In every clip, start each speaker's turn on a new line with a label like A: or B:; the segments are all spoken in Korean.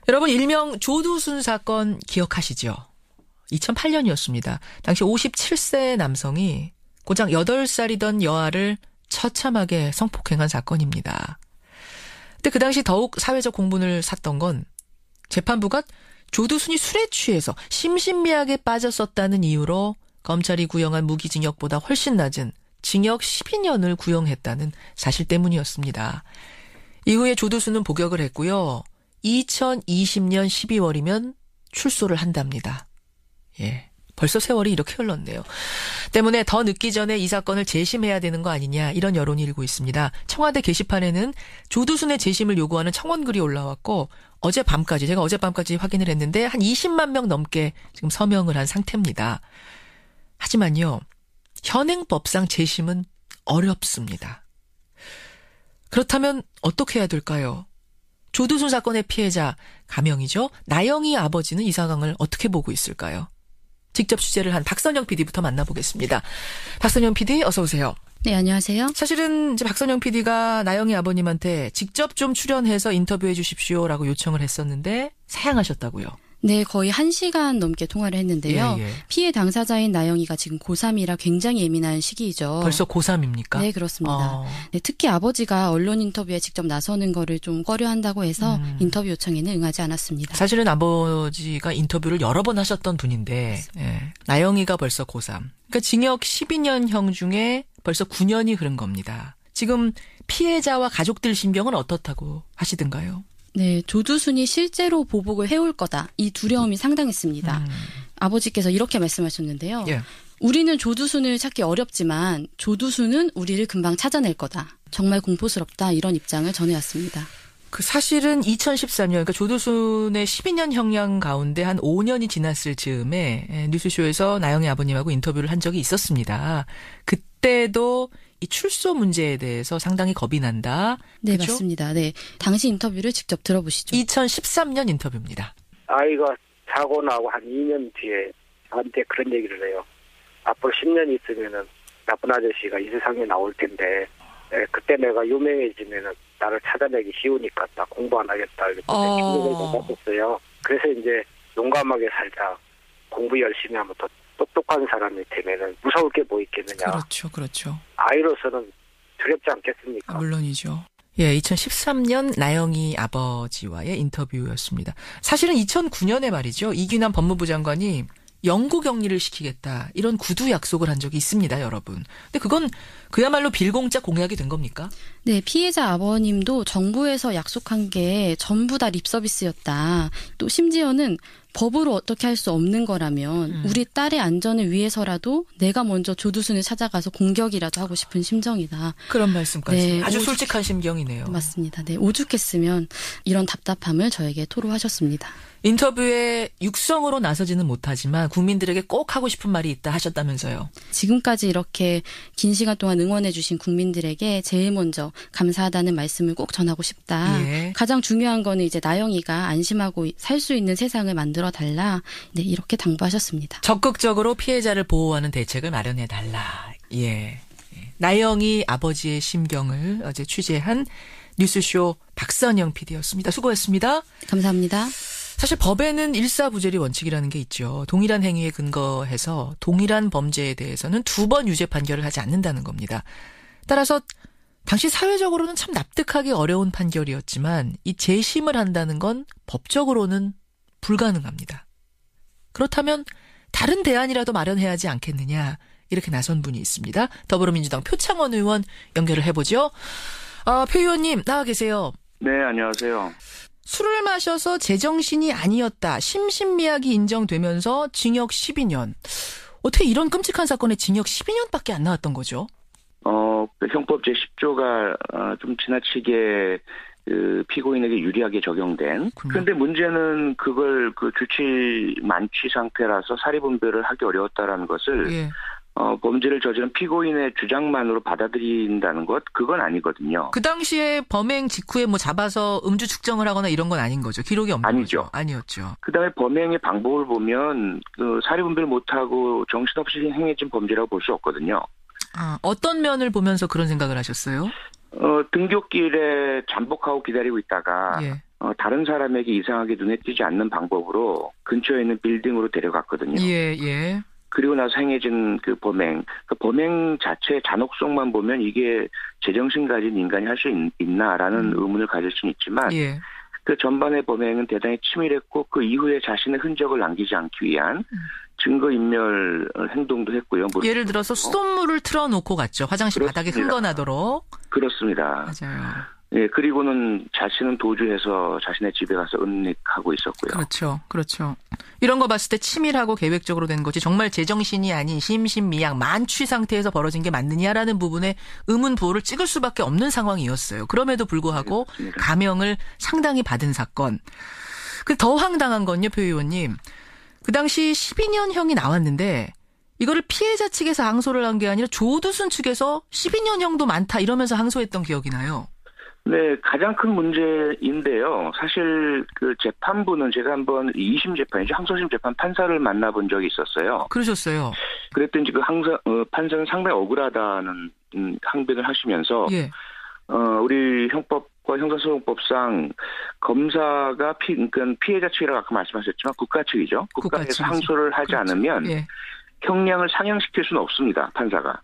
A: 여러분 일명 조두순 사건 기억하시죠? 2008년이었습니다. 당시 57세 남성이 고작 8살이던 여아를 처참하게 성폭행한 사건입니다. 근데 그 당시 더욱 사회적 공분을 샀던 건 재판부가 조두순이 술에 취해서 심신미약에 빠졌었다는 이유로 검찰이 구형한 무기징역보다 훨씬 낮은 징역 12년을 구형했다는 사실 때문이었습니다. 이후에 조두순은 복역을 했고요. 2020년 12월이면 출소를 한답니다. 예, 벌써 세월이 이렇게 흘렀네요. 때문에 더 늦기 전에 이 사건을 재심해야 되는 거 아니냐 이런 여론이 일고 있습니다. 청와대 게시판에는 조두순의 재심을 요구하는 청원글이 올라왔고 제가 어젯밤까지 확인을 했는데 한 20만 명 넘게 지금 서명을 한 상태입니다. 하지만요. 현행법상 재심은 어렵습니다. 그렇다면 어떻게 해야 될까요? 조두순 사건의 피해자 가명이죠. 나영이 아버지는 이 상황을 어떻게 보고 있을까요? 직접 취재를 한 박선영 PD부터 만나보겠습니다. 박선영 PD 어서 오세요.
B: 네, 안녕하세요.
A: 사실은 이제 박선영 PD가 나영이 아버님한테 직접 좀 출연해서 인터뷰해 주십시오라고 요청을 했었는데 사양하셨다고요.
B: 네, 거의 1시간 넘게 통화를 했는데요.
A: 예.
B: 피해 당사자인 나영이가 지금 고3이라 굉장히 예민한 시기이죠.
A: 벌써 고3입니까?
B: 네, 그렇습니다. 네, 특히 아버지가 언론 인터뷰에 직접 나서는 거를 좀 꺼려한다고 해서 인터뷰 요청에는 응하지 않았습니다.
A: 사실은 아버지가 인터뷰를 여러 번 하셨던 분인데 나영이가 벌써 고3. 그러니까 징역 12년형 중에 벌써 9년이 흐른 겁니다. 지금 피해자와 가족들 심경은 어떻다고 하시던가요?
B: 네, 조두순이 실제로 보복을 해올 거다. 이 두려움이 상당했습니다. 아버지께서 이렇게 말씀하셨는데요.
A: 예.
B: 우리는 조두순을 찾기 어렵지만 조두순은 우리를 금방 찾아낼 거다. 정말 공포스럽다. 이런 입장을 전해왔습니다.
A: 그 사실은 2013년 그러니까 조두순의 12년 형량 가운데 한 5년이 지났을 즈음에 뉴스쇼에서 나영이 아버님하고 인터뷰를 한 적이 있었습니다. 그때도 이 출소 문제에 대해서 상당히 겁이 난다.
B: 네,
A: 그렇죠?
B: 맞습니다. 네, 당시 인터뷰를 직접 들어보시죠.
A: 2013년 인터뷰입니다.
C: 아이가 사고 나고 한 2년 뒤에 저한테 그런 얘기를 해요. 앞으로 10년 있으면은 나쁜 아저씨가 이 세상에 나올 텐데 그때 내가 유명해지면은 나를 찾아내기 쉬우니까 나 공부 안 하겠다 이렇게 충격을 받았어요. 그래서 이제 용감하게 살자. 공부 열심히 하면 더 똑똑한 사람이 되면은 무서울 게 뭐 있겠느냐.
A: 그렇죠.
C: 아이로서는 두렵지 않겠습니까?
A: 물론이죠. 예, 2013년 나영이 아버지와의 인터뷰였습니다. 사실은 2009년에 말이죠. 이규남 법무부 장관이 영구 격리를 시키겠다. 이런 구두 약속을 한 적이 있습니다, 여러분. 근데 그건 그야말로 빌공짜 공약이 된 겁니까?
B: 네, 피해자 아버님도 정부에서 약속한 게 전부 다 립서비스였다. 또 심지어는 법으로 어떻게 할 수 없는 거라면 우리 딸의 안전을 위해서라도 내가 먼저 조두순을 찾아가서 공격이라도 하고 싶은 심정이다.
A: 그런 말씀까지.
B: 네,
A: 아주 솔직한 심경이네요.
B: 맞습니다. 네, 오죽했으면 이런 답답함을 저에게 토로하셨습니다.
A: 인터뷰에 육성으로 나서지는 못하지만 국민들에게 꼭 하고 싶은 말이 있다 하셨다면서요.
B: 지금까지 이렇게 긴 시간 동안 응원해 주신 국민들에게 제일 먼저 감사하다는 말씀을 꼭 전하고 싶다.
A: 예.
B: 가장 중요한 거는 이제 나영이가 안심하고 살 수 있는 세상을 만들어 달라. 네, 이렇게 당부하셨습니다.
A: 적극적으로 피해자를 보호하는 대책을 마련해 달라. 예. 나영이 아버지의 심경을 어제 취재한 뉴스쇼 박선영 PD였습니다. 수고했습니다.
B: 감사합니다.
A: 사실 법에는 일사부재리 원칙이라는 게 있죠. 동일한 행위에 근거해서 동일한 범죄에 대해서는 2번 유죄 판결을 하지 않는다는 겁니다. 따라서 당시 사회적으로는 참 납득하기 어려운 판결이었지만 이 재심을 한다는 건 법적으로는 불가능합니다. 그렇다면 다른 대안이라도 마련해야 하지 않겠느냐 이렇게 나선 분이 있습니다. 더불어민주당 표창원 의원 연결을 해보죠. 표 의원님 나와 계세요.
D: 네, 안녕하세요.
A: 술을 마셔서 제정신이 아니었다. 심신미약이 인정되면서 징역 12년. 어떻게 이런 끔찍한 사건에 징역 12년밖에 안 나왔던 거죠?
D: 형법 제10조가 좀 지나치게 피고인에게 유리하게 적용된. 그런데 문제는 그걸 주치 만취 상태라서 사리분별을 하기 어려웠다라는 것을
A: 예.
D: 범죄를 저지른 피고인의 주장만으로 받아들인다는 것, 그건 아니거든요.
A: 그 당시에 범행 직후에 뭐 잡아서 음주 측정을 하거나 이런 건 아닌 거죠? 기록이 없는
D: 아니죠.
A: 거죠? 아니었죠.
D: 그다음에 범행의 방법을 보면 사리분별 못하고 정신없이 행해진 범죄라고 볼 수 없거든요.
A: 어떤 면을 보면서 그런 생각을 하셨어요?
D: 등굣길에 잠복하고 기다리고 있다가
A: 예.
D: 다른 사람에게 이상하게 눈에 띄지 않는 방법으로 근처에 있는 빌딩으로 데려갔거든요.
A: 예, 예.
D: 그리고 나서 행해진 그 범행, 그 범행 자체의 잔혹성만 보면 이게 제정신 가진 인간이 할 수 있나라는 의문을 가질 수는 있지만
A: 예.
D: 그 전반의 범행은 대단히 치밀했고 그 이후에 자신의 흔적을 남기지 않기 위한 증거인멸 행동도 했고요.
A: 예를 들어서 수돗물을 틀어놓고 갔죠. 화장실
D: 그렇습니다.
A: 바닥에 흥건하도록.
D: 그렇습니다.
A: 맞아요.
D: 예, 그리고는 자신은 도주해서 자신의 집에 가서 은닉하고 있었고요.
A: 그렇죠. 그렇죠. 이런 거 봤을 때 치밀하고 계획적으로 된 거지 정말 제정신이 아닌 심신미약 만취 상태에서 벌어진 게 맞느냐라는 부분에 의문부호를 찍을 수밖에 없는 상황이었어요. 그럼에도 불구하고
D: 네,
A: 감형을 상당히 받은 사건. 더 황당한 건요, 표 의원님. 그 당시 12년형이 나왔는데 이거를 피해자 측에서 항소를 한 게 아니라 조두순 측에서 12년형도 많다 이러면서 항소했던 기억이 나요.
D: 네, 가장 큰 문제인데요. 사실 그 재판부는 제가 한번 2심 재판이죠. 항소심 재판 판사를 만나본 적이 있었어요.
A: 그러셨어요.
D: 그랬더니 그 판사는 상당히 억울하다는 항변을 하시면서
A: 예.
D: 우리 형법과 형사소송법상 검사가 그러니까 피해자 측이라고 아까 말씀하셨지만 국가 측이죠. 국가에서 항소를 하지
A: 그렇죠.
D: 않으면
A: 예.
D: 형량을 상향시킬 수는 없습니다. 판사가.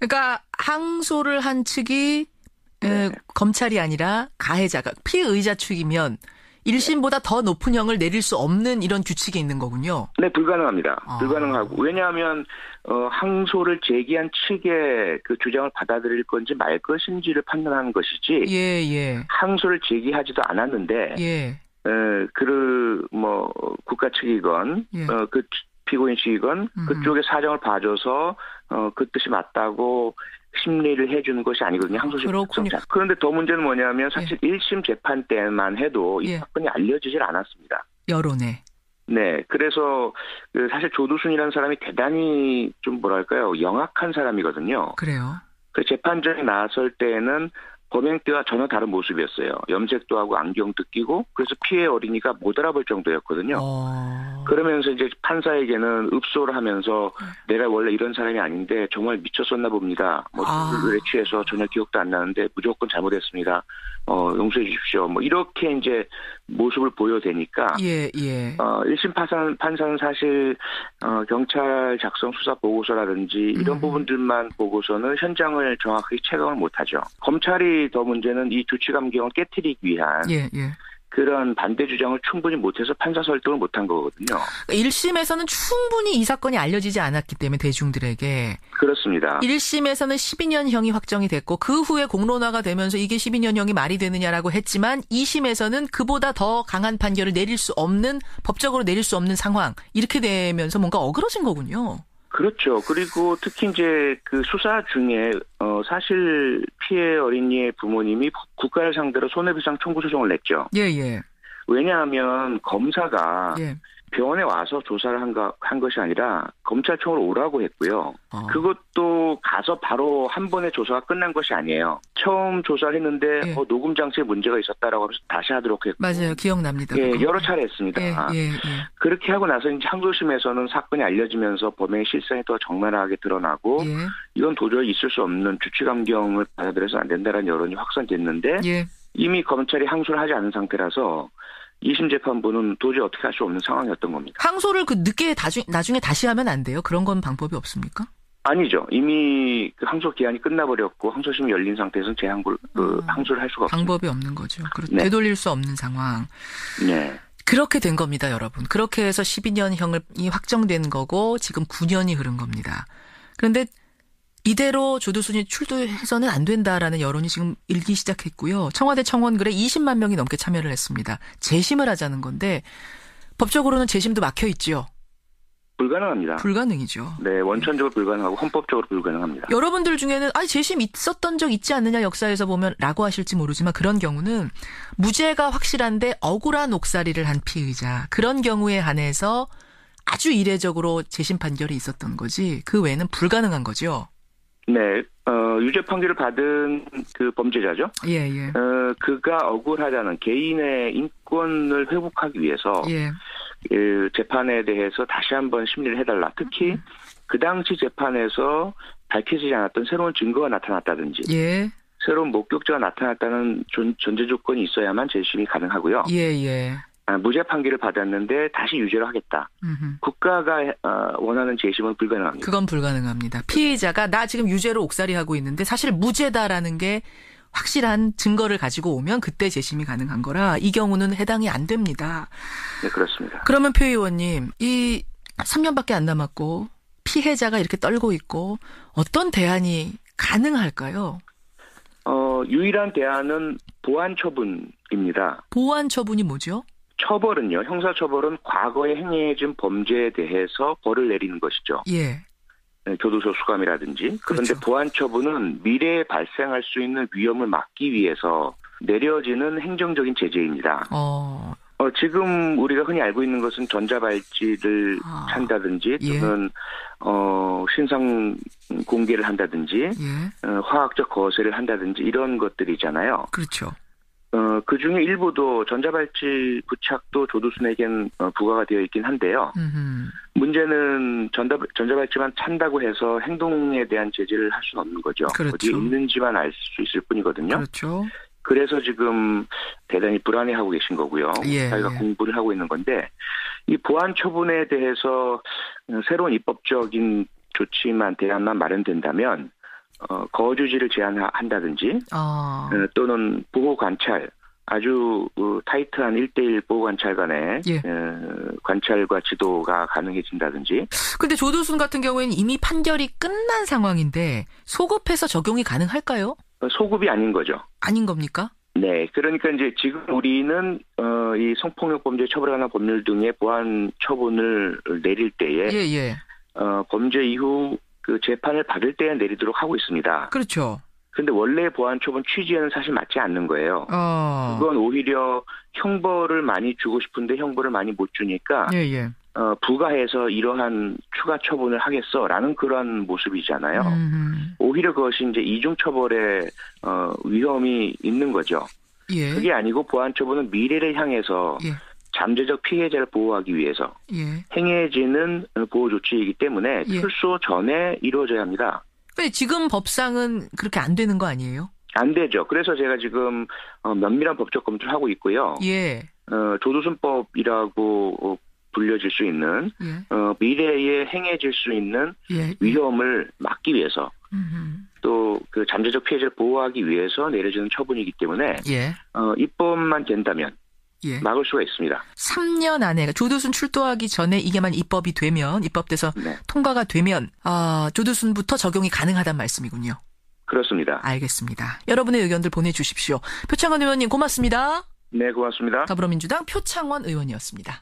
A: 그러니까 항소를 한 측이
D: 네.
A: 검찰이 아니라 가해자가 피의자 측이면 1심보다 더 높은 형을 내릴 수 없는 이런 규칙이 있는 거군요.
D: 네, 불가능합니다. 불가능하고. 왜냐하면 항소를 제기한 측의 그 주장을 받아들일 건지 말 것인지를 판단하는 것이지.
A: 예, 예.
D: 항소를 제기하지도 않았는데
A: 예.
D: 국가 측이건
A: 예.
D: 그 피고인 측이건 그쪽의 사정을 봐줘서 그 뜻이 맞다고 심리를 해주는 것이 아니거든요. 항소심. 그런데 더 문제는 뭐냐면 사실 1심 재판 때만 해도 이 사건이 알려지질 않았습니다.
A: 여론에.
D: 네. 그래서 사실 조두순이라는 사람이 대단히 좀 뭐랄까요. 영악한 사람이거든요.
A: 그래요.
D: 그 재판정에 나설 때에는 범행 때와 전혀 다른 모습이었어요. 염색도 하고 안경도 끼고 그래서 피해 어린이가 못 알아볼 정도였거든요. 그러면서 이제 판사에게는 읍소를 하면서 내가 원래 이런 사람이 아닌데 정말 미쳤었나 봅니다. 술에 취해서 전혀 기억도 안 나는데 무조건 잘못했습니다. 용서해 주십시오. 이렇게 이제 모습을 보여대니까.
A: 예, 예.
D: 1심 판사는 사실, 경찰 작성 수사 보고서라든지 이런 부분들만 보고서는 현장을 정확하게 체감을 못하죠. 검찰이 더 문제는 이 주치감경을 깨트리기 위한.
A: 예, 예.
D: 그런 반대 주장을 충분히 못해서 판사 설득을 못한 거거든요.
A: 1심에서는 충분히 이 사건이 알려지지 않았기 때문에 대중들에게.
D: 그렇습니다.
A: 1심에서는 12년형이 확정이 됐고 그 후에 공론화가 되면서 이게 12년형이 말이 되느냐라고 했지만 2심에서는 그보다 더 강한 판결을 내릴 수 없는 법적으로 내릴 수 없는 상황 이렇게 되면서 뭔가 어그러진 거군요. 그렇죠.
D: 그리고 특히 이제 그 수사 중에 사실 피해 어린이의 부모님이 국가를 상대로 손해배상 청구 소송을 냈죠.
A: 예, 예.
D: 왜냐하면 검사가
A: 예.
D: 병원에 와서 조사를 한 것이 아니라 검찰청으로 오라고 했고요. 그것도 가서 바로 한 번에 조사가 끝난 것이 아니에요. 처음 조사를 했는데
A: 예.
D: 녹음 장치에 문제가 있었다라고 하면서 다시 하도록 했고.
A: 맞아요. 기억납니다.
D: 예, 여러 차례 했습니다.
A: 예, 예, 예.
D: 그렇게 하고 나서 이제 항소심에서는 사건이 알려지면서 범행의 실상이 더 적나라하게 드러나고
A: 예.
D: 이건 도저히 있을 수 없는 주치감경을 받아들여서 안 된다는 여론이 확산됐는데
A: 예.
D: 이미 검찰이 항소를 하지 않은 상태라서 2심 재판부는 도저히 어떻게 할 수 없는 상황이었던 겁니다.
A: 항소를 늦게 나중에 다시 하면 안 돼요? 그런 건 방법이 없습니까?
D: 아니죠. 이미 그 항소 기한이 끝나버렸고 항소심이 열린 상태에서는 재항소를 할 수가 없습니다.
A: 방법이 없는 거죠.
D: 네.
A: 되돌릴 수 없는 상황.
D: 네.
A: 그렇게 된 겁니다, 여러분. 그렇게 해서 12년형이 확정된 거고 지금 9년이 흐른 겁니다. 그런데 이대로 조두순이 출두해서는 안 된다라는 여론이 지금 일기 시작했고요. 청와대 청원글에 20만 명이 넘게 참여를 했습니다. 재심을 하자는 건데 법적으로는 재심도 막혀 있죠.
D: 불가능합니다.
A: 불가능이죠.
D: 네, 원천적으로 불가능하고 헌법적으로 불가능합니다.
A: 여러분들 중에는 재심 있었던 적 있지 않느냐 역사에서 보면 라고 하실지 모르지만 그런 경우는 무죄가 확실한데 억울한 옥살이를 한 피의자 그런 경우에 한해서 아주 이례적으로 재심 판결이 있었던 거지 그 외에는 불가능한 거죠.
D: 네, 유죄 판결을 받은 그 범죄자죠.
A: 예, 예.
D: 그가 억울하다는 개인의 인권을 회복하기 위해서
A: 예.
D: 재판에 대해서 다시 한번 심리를 해달라. 특히 그 당시 재판에서 밝혀지지 않았던 새로운 증거가 나타났다든지,
A: 예.
D: 새로운 목격자가 나타났다는 전제 조건이 있어야만 재심이 가능하고요.
A: 예.
D: 무죄 판결을 받았는데 다시 유죄로 하겠다. 국가가 원하는 재심은 불가능합니다.
A: 그건 불가능합니다. 피해자가 나 지금 유죄로 옥살이하고 있는데 사실 무죄다라는 게 확실한 증거를 가지고 오면 그때 재심이 가능한 거라 이 경우는 해당이 안 됩니다.
D: 네, 그렇습니다.
A: 그러면 표 의원님, 이 3년밖에 안 남았고 피해자가 이렇게 떨고 있고 어떤 대안이 가능할까요?
D: 유일한 대안은 보완 처분입니다.
A: 보완 처분이 뭐죠?
D: 처벌은요. 형사처벌은 과거에 행해진 범죄에 대해서 벌을 내리는 것이죠.
A: 예.
D: 교도소 수감이라든지. 그런데
A: 그렇죠.
D: 보완 처분은 미래에 발생할 수 있는 위험을 막기 위해서 내려지는 행정적인 제재입니다. 지금 우리가 흔히 알고 있는 것은 전자발찌를 찬다든지 또는 신상 공개를 한다든지 화학적 거세를 한다든지 이런 것들이잖아요.
A: 그렇죠.
D: 그중에 일부도 전자발찌 부착도 조두순에겐 부과가 되어 있긴 한데요. 문제는 전자발찌만 찬다고 해서 행동에 대한 제재를 할 수는 없는 거죠.
A: 그렇죠.
D: 어디에 있는지만 알 수 있을 뿐이거든요.
A: 그렇죠.
D: 그래서 지금 대단히 불안해하고 계신 거고요. 저희가 공부를 하고 있는 건데 이 보완 처분에 대해서 새로운 입법적인 조치만 대안만 마련된다면 거주지를 제한한다든지 또는 보호 관찰 아주 타이트한 1:1 보호 관찰관의 관찰과 지도가 가능해진다든지.
A: 근데 조두순 같은 경우에는 이미 판결이 끝난 상황인데 소급해서 적용이 가능할까요?
D: 소급이 아닌 거죠.
A: 아닌 겁니까?
D: 네. 그러니까 이제 지금 우리는 이 성폭력 범죄 처벌에 관한 법률 등의 보완 처분을 내릴 때에 범죄 이후 그 재판을 받을 때에 내리도록 하고 있습니다.
A: 그렇죠.
D: 근데 원래 보완 처분 취지에는 사실 맞지 않는 거예요. 그건 오히려 형벌을 많이 주고 싶은데 형벌을 많이 못 주니까 부가해서 이러한 추가 처분을 하겠어라는 그런 모습이잖아요. 오히려 그것이 이제 이중 처벌의 위험이 있는 거죠. 그게 아니고 보완 처분은 미래를 향해서 잠재적 피해자를 보호하기 위해서 행해지는 보호 조치이기 때문에 출소 전에 이루어져야 합니다.
A: 근데 지금 법상은 그렇게 안 되는 거 아니에요?
D: 안 되죠. 그래서 제가 지금 면밀한 법적 검토를 하고 있고요. 조두순법이라고 불려질 수 있는 미래에 행해질 수 있는 위험을 막기 위해서 또 그 잠재적 피해자를 보호하기 위해서 내려지는 처분이기 때문에 입법만 된다면 막을 수가 있습니다.
A: 3년 안에 조두순 출두하기 전에 이게만 입법돼서 통과가 되면 조두순부터 적용이 가능하다는 말씀이군요.
D: 그렇습니다.
A: 알겠습니다. 여러분의 의견들 보내주십시오. 표창원 의원님 고맙습니다.
D: 네, 고맙습니다.
A: 더불어민주당 표창원 의원이었습니다.